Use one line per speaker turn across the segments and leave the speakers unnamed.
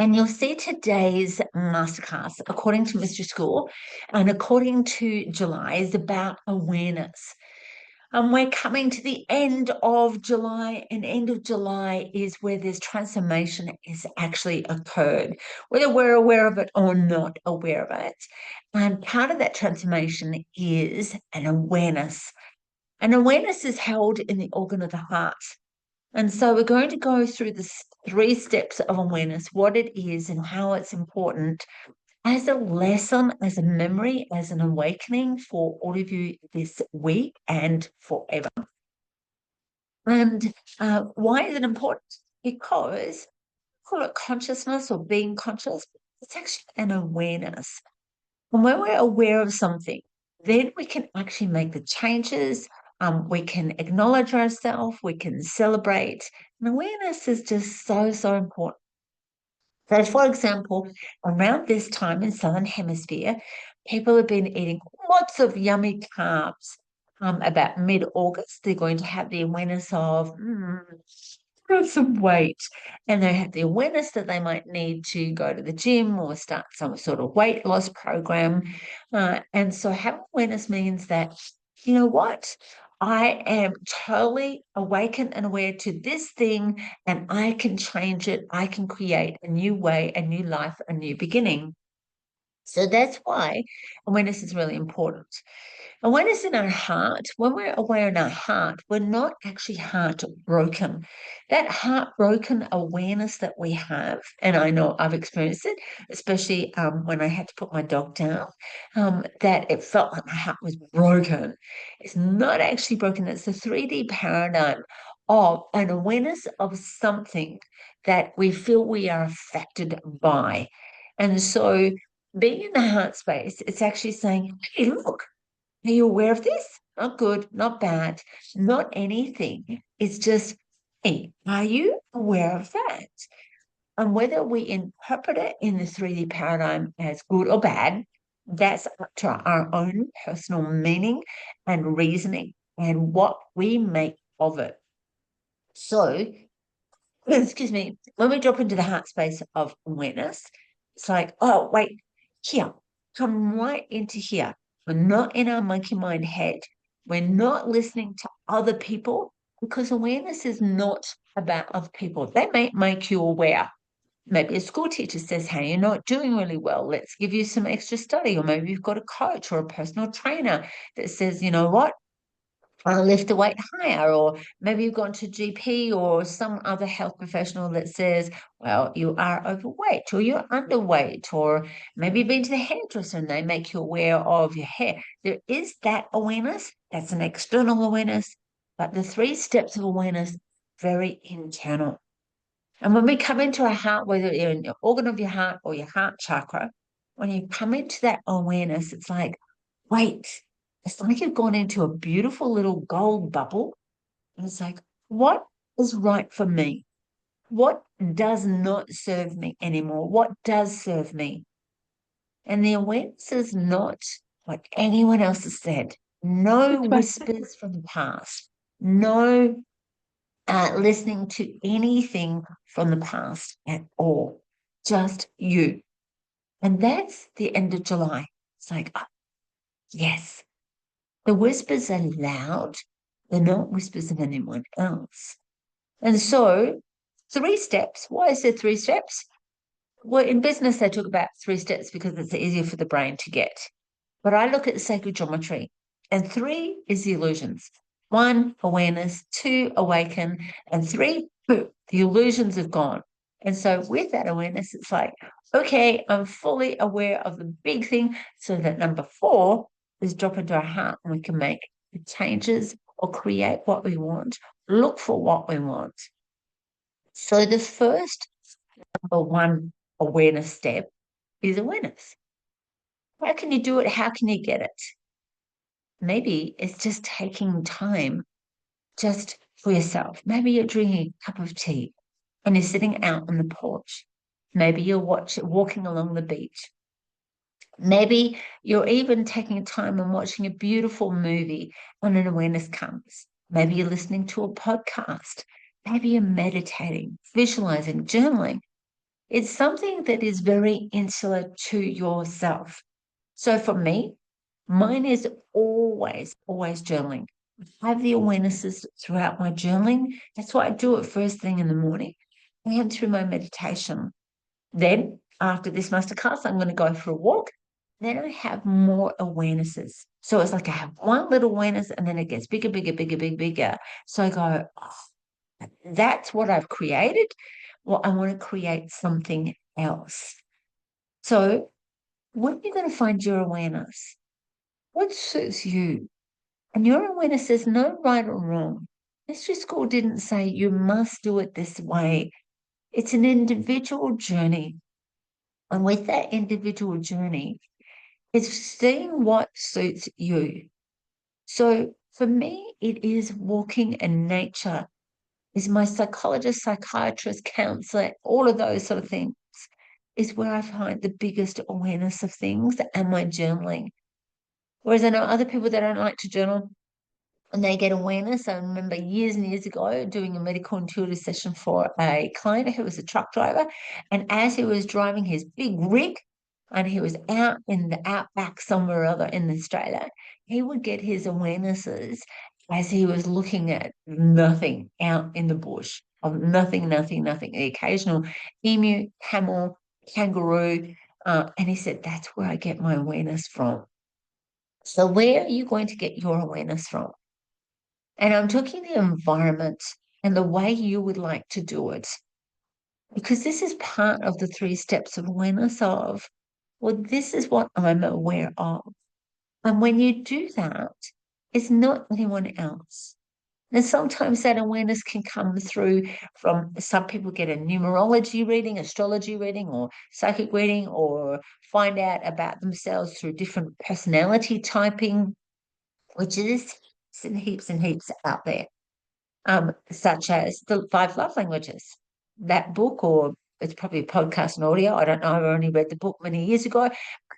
And you'll see today's masterclass, according to Mr. School and according to July, is about awareness. We're coming to the end of July, and end of July is where this transformation is actually occurred, whether we're aware of it or not aware of it. And part of that transformation is an awareness. And awareness is held in the organ of the heart. And so we're going to go through the three steps of awareness, what it is and how it's important as a lesson, as a memory, as an awakening for all of you this week and forever. And why is it important? Because call it consciousness or being conscious, it's actually an awareness. And when we're aware of something, then we can actually make the changes. We can acknowledge ourselves. We can celebrate. And awareness is just so, so important. So, for example, around this time in Southern Hemisphere, people have been eating lots of yummy carbs. About mid-August, they're going to have the awareness of some weight, and they have the awareness that they might need to go to the gym or start some sort of weight loss program. And so having awareness means that, you know what? I am totally awakened and aware to this thing, and I can change it. I can create a new way, a new life, a new beginning. So that's why awareness is really important. Awareness in our heart, when we're aware in our heart, we're not actually heartbroken. That heartbroken awareness that we have, and I know I've experienced it, especially when I had to put my dog down, that it felt like my heart was broken. It's not actually broken. It's the 3D paradigm of an awareness of something that we feel we are affected by. And so being in the heart space, it's actually saying, hey, look, are you aware of this? Not good, not bad, not anything. It's just, hey, are you aware of that? And whether we interpret it in the 3D paradigm as good or bad, that's up to our own personal meaning and reasoning and what we make of it. So, excuse me, when we drop into the heart space of awareness, it's like, oh, wait, here, come right into here. We're not in our monkey mind head. We're not listening to other people because awareness is not about other people. They may make you aware. Maybe a school teacher says, hey, you're not doing really well. Let's give you some extra study. Or maybe you've got a coach or a personal trainer that says, you know what? Lift the weight higher, or maybe you've gone to GP or some other health professional that says, well, you are overweight or you're underweight, or maybe you've been to the hairdresser and they make you aware of your hair. There is that awareness. That's an external awareness, but the three steps of awareness, very internal. And when we come into our heart, whether you're in the organ of your heart or your heart chakra, when you come into that awareness, it's like, wait, it's like you've gone into a beautiful little gold bubble. And it's like, what is right for me? What does not serve me anymore? What does serve me? And the awareness is not what anyone else has said. No whispers from the past. No listening to anything from the past at all. Just you. And that's the end of July. It's like, oh, yes, the whispers are loud. They're not whispers of anyone else. And so, three steps. Why is there three steps? Well, in business, they talk about three steps because it's easier for the brain to get. But I look at the sacred geometry, and three is the illusions. One, awareness. Two, awaken. And three, boom, the illusions have gone. And so, with that awareness, it's like, okay, I'm fully aware of the big thing. So that number four is drop into our heart and we can make the changes or create what we want, look for what we want. So, the first number one awareness step is awareness. How can you do it? How can you get it? Maybe it's just taking time just for yourself. Maybe you're drinking a cup of tea and you're sitting out on the porch. Maybe you're walking along the beach. Maybe you're even taking time and watching a beautiful movie and an awareness comes. Maybe you're listening to a podcast. Maybe you're meditating, visualizing, journaling. It's something that is very insular to yourself. So for me, mine is always, always journaling. I have the awarenesses throughout my journaling. That's why I do it first thing in the morning and through my meditation. Then, after this masterclass, I'm going to go for a walk. Then I have more awarenesses. So it's like I have one little awareness and then it gets bigger, bigger, bigger, bigger, bigger. So I go, oh, that's what I've created. Well, I want to create something else. So when you're going to find your awareness, what suits you? And your awareness is no right or wrong. History school didn't say you must do it this way. It's an individual journey. And with that individual journey, it's seeing what suits you. So for me, it is walking in nature, is my psychologist, psychiatrist, counselor, all of those sort of things is where I find the biggest awareness of things and my journaling. Whereas I know other people that don't like to journal, and they get awareness. I remember years and years ago doing a medical intuitive session for a client who was a truck driver. And as he was driving his big rig and he was out in the outback somewhere or other in Australia, he would get his awarenesses as he was looking at nothing out in the bush of nothing, nothing, nothing. The occasional emu, camel, kangaroo. And he said, that's where I get my awareness from. So where are you going to get your awareness from? And I'm talking the environment and the way you would like to do it, because this is part of the 3 steps of awareness of, well, this is what I'm aware of. And when you do that, it's not anyone else. And sometimes that awareness can come through from some people get a numerology reading, astrology reading, or psychic reading, or find out about themselves through different personality typing, which is heaps and heaps out there. Such as the 5 love languages. That book, or it's probably a podcast and audio. I don't know. I only read the book many years ago.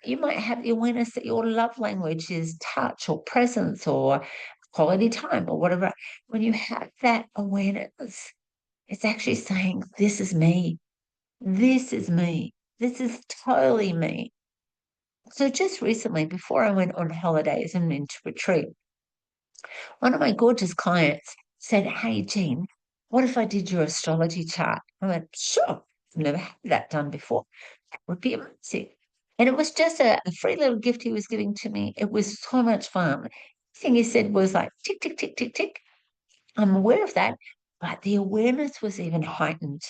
You might have the awareness that your love language is touch or presence or quality time or whatever. When you have that awareness, it's actually saying, this is me. This is me. This is totally me. So just recently, before I went on holidays and into retreat, one of my gorgeous clients said, hey, Jean, what if I did your astrology chart? I went, sure. I've never had that done before. That would be amazing. And it was just a free little gift he was giving to me. It was so much fun. The thing he said was like, tick, tick, tick, tick, tick. I'm aware of that, but the awareness was even heightened.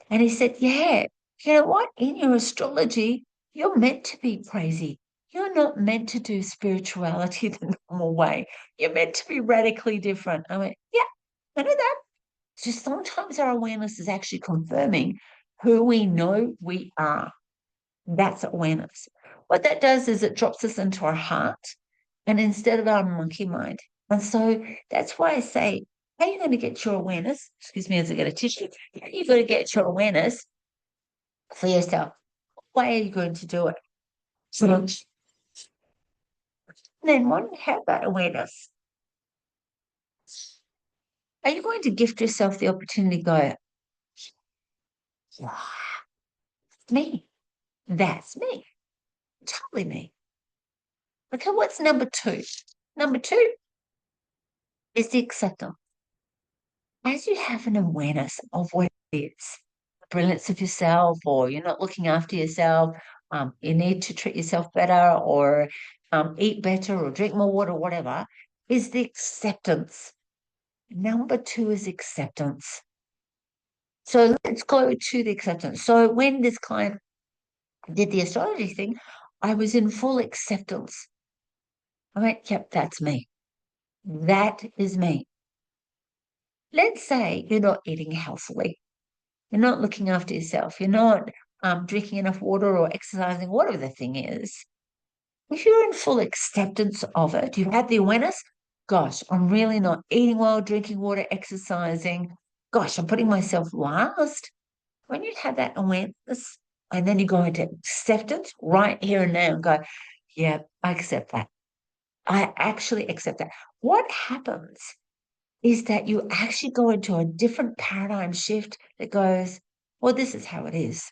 And he said, yeah, you know what? In your astrology, you're meant to be crazy. You're not meant to do spirituality the normal way. You're meant to be radically different. I went, yeah, I know that. Just sometimes our awareness is actually confirming who we know we are. That's awareness. What that does is it drops us into our heart and instead of our monkey mind. And so that's why I say, how are you going to get your awareness? Excuse me as I get a tissue. How are you going to get your awareness for yourself? What way are you going to do it? So then once you have that awareness, are you going to gift yourself the opportunity to go, yeah, me. That's me. Totally me. Okay, what's number 2? Number 2 is the acceptance. As you have an awareness of what it is, the brilliance of yourself, or you're not looking after yourself, you need to treat yourself better, or eat better, or drink more water, whatever, is the acceptance. Number 2 is acceptance. So let's go to the acceptance. So when this client did the astrology thing, I was in full acceptance. I went, yep, that's me. That is me. Let's say you're not eating healthily. You're not looking after yourself. You're not drinking enough water or exercising, whatever the thing is. If you're in full acceptance of it, you've had the awareness, gosh, I'm really not eating well, drinking water, exercising. Gosh, I'm putting myself last. When you have that awareness and then you go into acceptance right here and now and go, yeah, I accept that. I actually accept that. What happens is that you actually go into a different paradigm shift that goes, Well, this is how it is.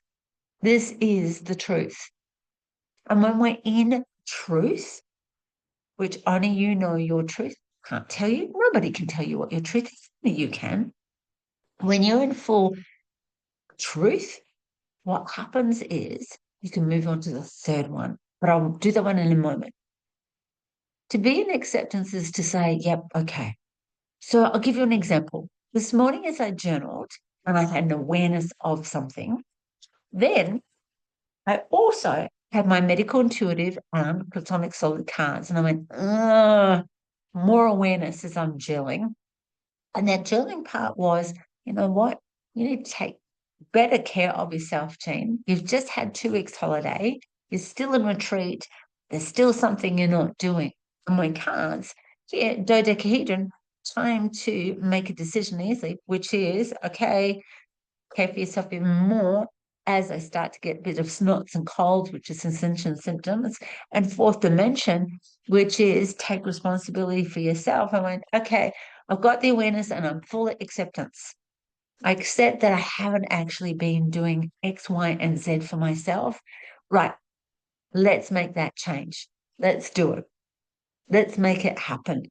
This is the truth. And when we're in truth, which only you know your truth, can't tell you, nobody can tell you what your truth is, only you can. When you're in full truth, what happens is you can move on to the third one, but I'll do that one in a moment. To be in acceptance is to say, yep, okay. So I'll give you an example. This morning, as I journaled and I had an awareness of something, then I also had my medical intuitive and platonic solid cards. And I went, more awareness as I'm gelling. And that gelling part was, you know what? You need to take better care of yourself, Jean. You've just had 2 weeks holiday. You're still in retreat. There's still something you're not doing. And my cards, yeah, dodecahedron, time to make a decision easily, which is, okay, care for yourself even more as I start to get a bit of snots and colds, which is ascension symptoms, and fourth dimension, which is take responsibility for yourself. I went, okay, I've got the awareness and I'm full of acceptance. I accept that I haven't actually been doing X, Y, and Z for myself. Right, let's make that change. Let's do it. Let's make it happen.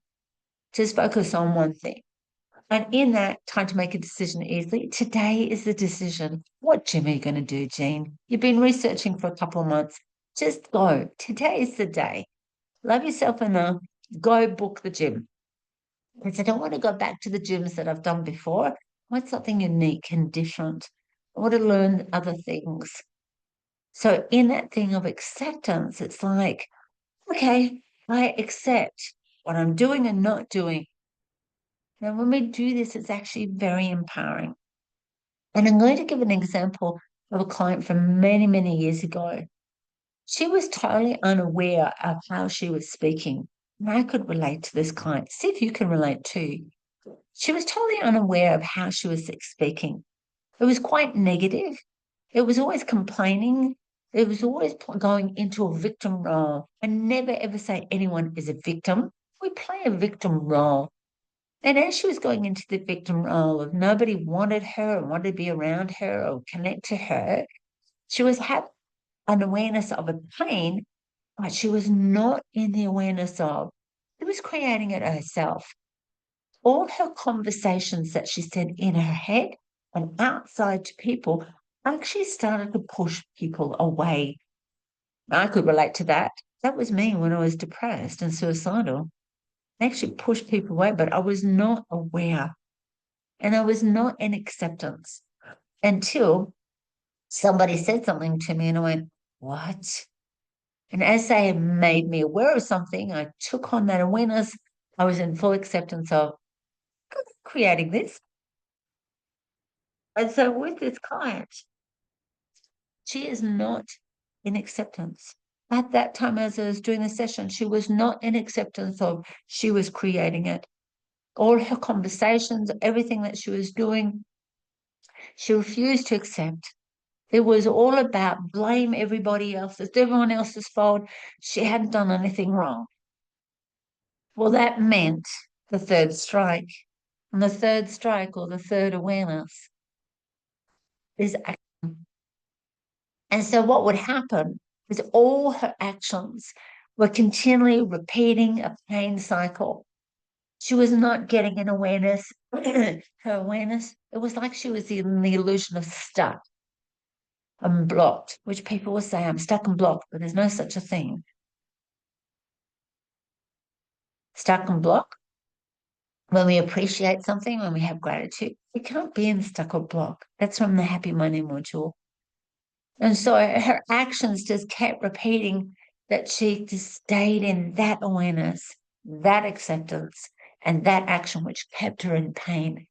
Just focus on one thing. And in that, time to make a decision easily. Today is the decision. What gym are you going to do, Jean? You've been researching for a couple of months. Just go. Today is the day. Love yourself enough. Go book the gym. Because I don't want to go back to the gyms that I've done before. I want something unique and different. I want to learn other things. So in that thing of acceptance, it's like, okay, I accept what I'm doing and not doing. Now, when we do this, it's actually very empowering. And I'm going to give an example of a client from many, many years ago. She was totally unaware of how she was speaking. And I could relate to this client. See if you can relate too. She was totally unaware of how she was speaking. It was quite negative. It was always complaining. It was always going into a victim role. And never ever say anyone is a victim. We play a victim role. And as she was going into the victim role of nobody wanted her or wanted to be around her or connect to her, she was having an awareness of a pain, but she was not in the awareness of, she was creating it herself. All her conversations that she said in her head and outside to people actually started to push people away. I could relate to that. That was me when I was depressed and suicidal. I actually pushed people away, but I was not aware. And I was not in acceptance until somebody said something to me and I went, what? And as they made me aware of something, I took on that awareness. I was in full acceptance of creating this. And so with this client, she is not in acceptance. At that time, as I was doing the session, she was not in acceptance of she was creating it. All her conversations, everything that she was doing, she refused to accept. It was all about blame everybody else. It's everyone else's fault. She hadn't done anything wrong. Well, that meant the third strike. And the third strike or the third awareness is action. And so what would happen is all her actions were continually repeating a pain cycle. She was not getting an awareness, her awareness. It was like she was in the illusion of stuck. I'm blocked, which people will say I'm stuck and blocked, but there's no such a thing. Stuck and blocked, when we appreciate something, when we have gratitude, we can't be in stuck or block. That's from the happy money module. And so her actions just kept repeating that she just stayed in that awareness, that acceptance, and that action, which kept her in pain.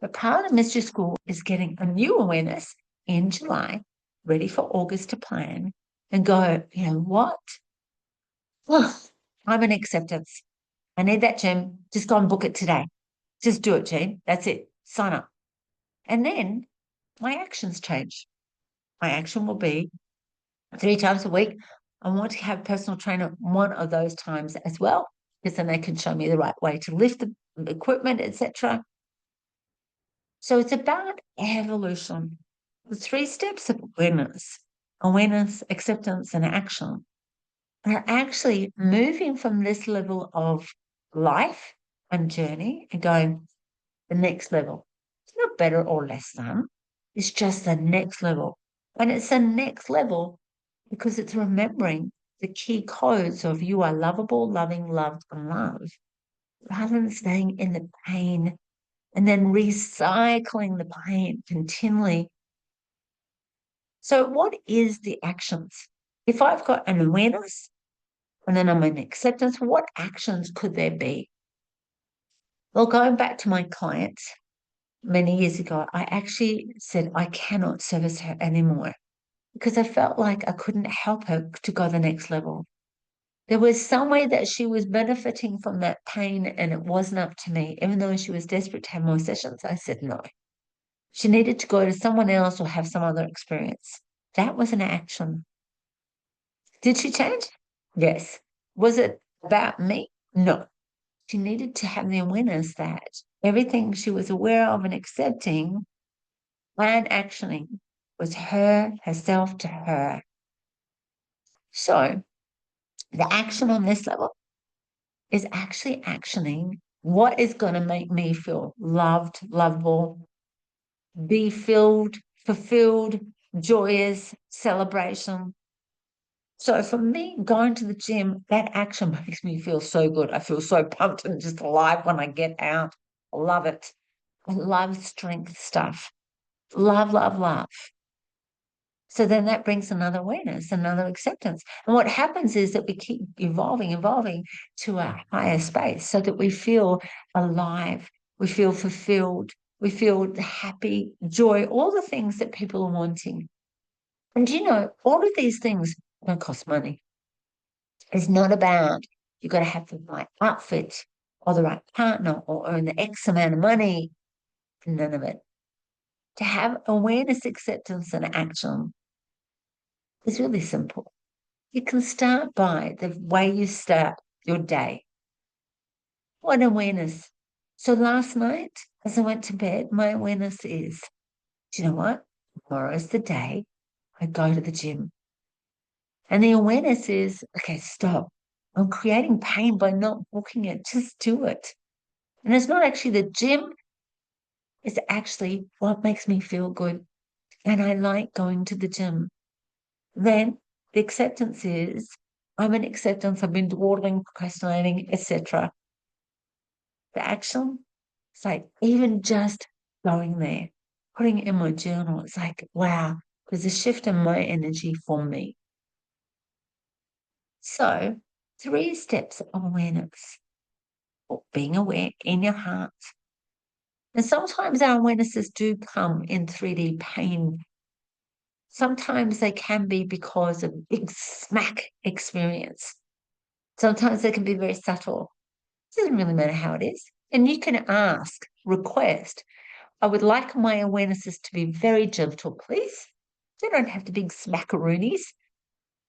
But part of Mystery School is getting a new awareness in July, ready for August to plan and go, you know what? Oh, I'm in acceptance. I need that gym. Just go and book it today. Just do it, Jean. That's it. Sign up. And then my actions change. My action will be 3 times a week. I want to have a personal trainer one of those times as well, because then they can show me the right way to lift the equipment, etc. So it's about evolution. The 3 steps of awareness, acceptance, and action, are actually moving from this level of life and journey and going the next level. It's not better or less than. It's just the next level. And it's the next level because it's remembering the key codes of you are lovable, loving, loved, and loved, rather than staying in the pain and then recycling the pain continually. So what is the actions? If I've got an awareness and then I'm in acceptance, what actions could there be? Well, going back to my client many years ago, I actually said I cannot service her anymore because I felt like I couldn't help her to go the next level. There was some way that she was benefiting from that pain and it wasn't up to me. Even though she was desperate to have more sessions, I said no. She needed to go to someone else or have some other experience. That was an action. Did she change? Yes. Was it about me? No. She needed to have the awareness that everything she was aware of and accepting and actioning was herself to her. So the action on this level is actually actioning what is going to make me feel loved, lovable, be filled, fulfilled, joyous, celebration. So for me, going to the gym, that action makes me feel so good. I feel so pumped and just alive when I get out. I love it. I love strength stuff. Love, love, love. So then that brings another awareness, another acceptance. And what happens is that we keep evolving to a higher space so that we feel alive, we feel fulfilled, we feel happy, joy, all the things that people are wanting. And all of these things don't cost money. It's not about you've got to have the right outfit or the right partner or earn the X amount of money. None of it. To have awareness, acceptance, and action is really simple. You can start by the way you start your day. What awareness? So last night, as I went to bed, my awareness is, do you know what? Tomorrow is the day I go to the gym. And the awareness is, okay, stop. I'm creating pain by not booking it. Just do it. And it's not actually the gym, it's actually what makes me feel good. And I like going to the gym. Then the acceptance is, I'm in acceptance, I've been dawdling, procrastinating, etc. The action, it's like even just going there, putting it in my journal, it's like, wow, there's a shift in my energy for me. So 3 steps of awareness, or being aware in your heart. And sometimes our awarenesses do come in 3D pain. Sometimes they can be because of big smack experience. Sometimes they can be very subtle. It doesn't really matter how it is. And you can ask, request, I would like my awarenesses to be very gentle, please. They don't have to be smackaroonies.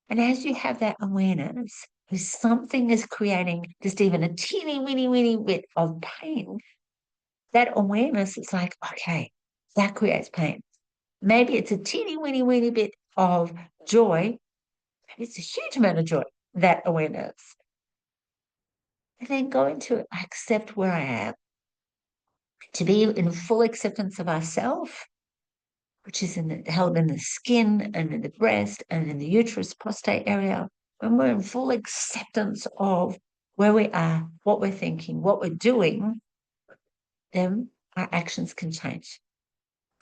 And as you have that awareness, if something is creating just even a teeny, weeny bit of pain, that awareness is like, okay, that creates pain. Maybe it's a teeny, weeny bit of joy. It's a huge amount of joy, that awareness. And then going to accept where I am, to be in full acceptance of ourselves, which is held in the skin and in the breast and in the uterus, prostate area. When we're in full acceptance of where we are, what we're thinking, what we're doing, then our actions can change.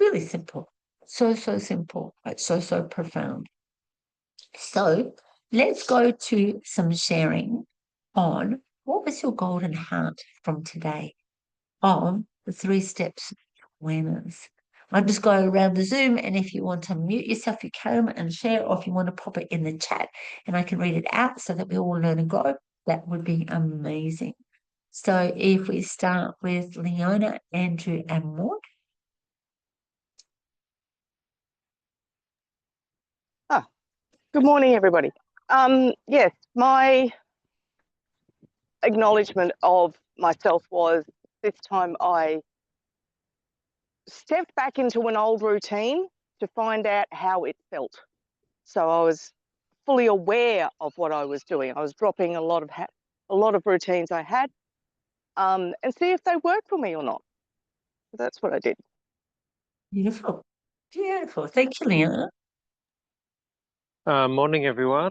Really simple. So simple, but so profound. So let's go to some sharing on what was your golden heart from today on the 3 steps of awareness. I'll just go around the Zoom, and if you want to mute yourself, you can and share, or if you want to pop it in the chat and I can read it out so that we all learn and grow, that would be amazing. So if we start with Leona, Andrew, and Maud.
Good morning, everybody. Yes, my acknowledgement of myself was this time I stepped back into an old routine to find out how it felt. So I was fully aware of what I was doing. I was dropping a lot of routines I had, and see if they work for me or not. That's what I did.
Beautiful. Beautiful. Thank you, Leanna.
Morning, everyone.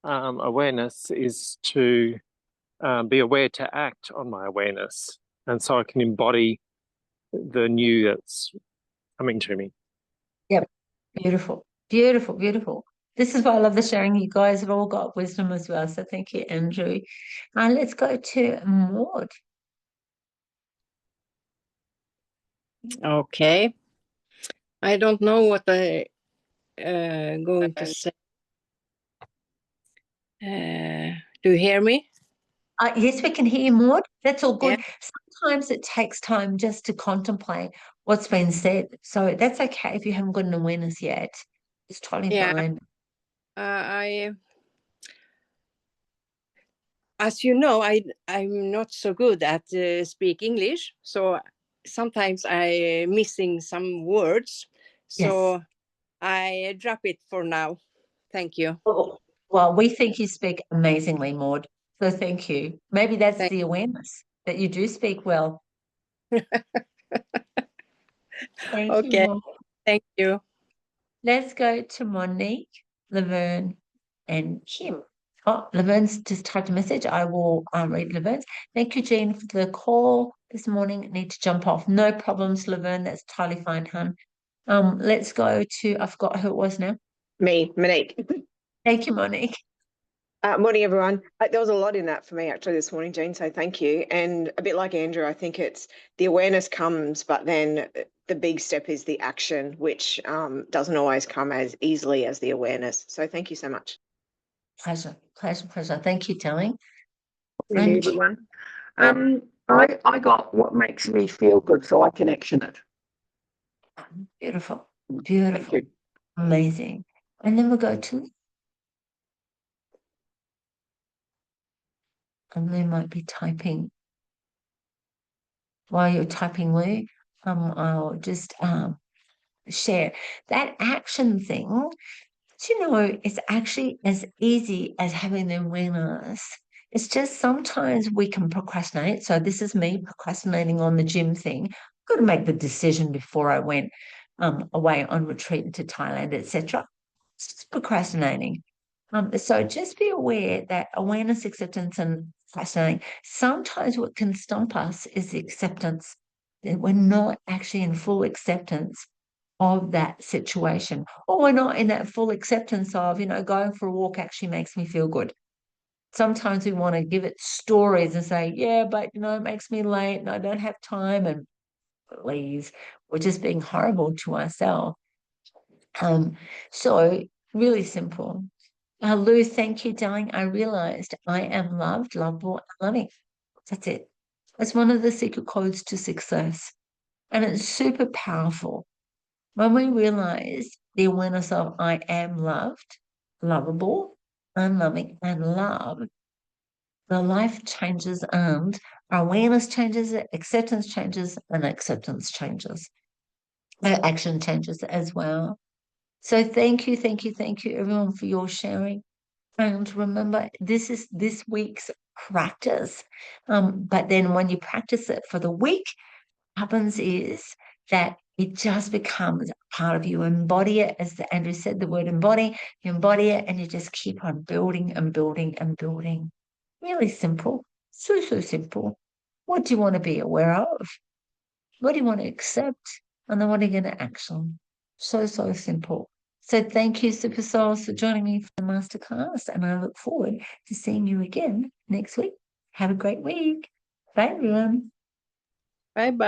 Awareness is to be aware to act on my awareness, and so I can embody the new that's coming to me.
Yep. Beautiful. Beautiful. Beautiful. This is why I love the sharing. You guys have all got wisdom as well. So thank you, Andrew. Let's go to Maud.
Okay. I don't know what I going to say. Do you hear me?
Yes, we can hear you, Maud. That's all good.
Yeah.
Sometimes it takes time just to contemplate what's been said. So that's okay if you haven't got an awareness yet. It's totally
Yeah.
fine.
As you know, I'm not so good at speak English, so sometimes I missing some words. So
Yes.
I drop it for now. Thank you.
Well, we think you speak amazingly, Maud. So thank you. Maybe that's
Thank
the awareness that you do speak well. Thank you,
Okay.
Maud.
Thank you.
Let's go to Monique, Laverne, and Kim. Oh, Laverne's just typed a message. I will read Laverne's. Thank you, Jean, for the call this morning. Need to jump off. No problems, Laverne. That's totally fine, hon. Let's go to, I forgot who it was now.
Me, Monique.
Thank you, Monique.
Morning, everyone. There was a lot in that for me actually this morning, Jean, so thank you. And a bit like Andrew, I think it's the awareness comes, but then the big step is the action, which doesn't always come as easily as the awareness. So thank you so much.
Pleasure, pleasure, pleasure. Thank you, Telling.
Morning, everyone. I got what makes me feel good so I can action it.
Beautiful,
Thank
beautiful,
you.
amazing. And then we'll go to, and they might be typing. While you're typing, Lou, I'll just share that action thing. Do you know, it's actually as easy as having the awareness. It's just sometimes we can procrastinate. So this is me procrastinating on the gym thing. I've got to make the decision before I went away on retreat to Thailand, etc. It's just procrastinating. So just be aware that awareness, acceptance, and procrastinating, sometimes what can stump us is the acceptance, that we're not actually in full acceptance of that situation, or we're not in that full acceptance of, going for a walk actually makes me feel good. Sometimes we want to give it stories and say, yeah, but it makes me late and I don't have time. And please, we're just being horrible to ourselves. So really simple. Lou, thank you, darling. I realized I am loved, lovable, and loving. That's it. It's one of the secret codes to success. And it's super powerful. When we realize the awareness of I am loved, lovable, unloving, and loved, the life changes and our awareness changes, acceptance changes, and acceptance changes. Action changes as well. So thank you, thank you, thank you, everyone, for your sharing. And remember, this is this week's practice. But then when you practice it for the week, what happens is that it just becomes part of you. Embody it, as Andrew said, the word embody. You embody it and you just keep on building and building and building. Really simple. So, so simple. What do you want to be aware of? What do you want to accept? And then what are you going to act on? So, so simple. So thank you, Super Souls, for joining me for the masterclass. And I look forward to seeing you again next week. Have a great week. Bye, everyone.
Bye-bye.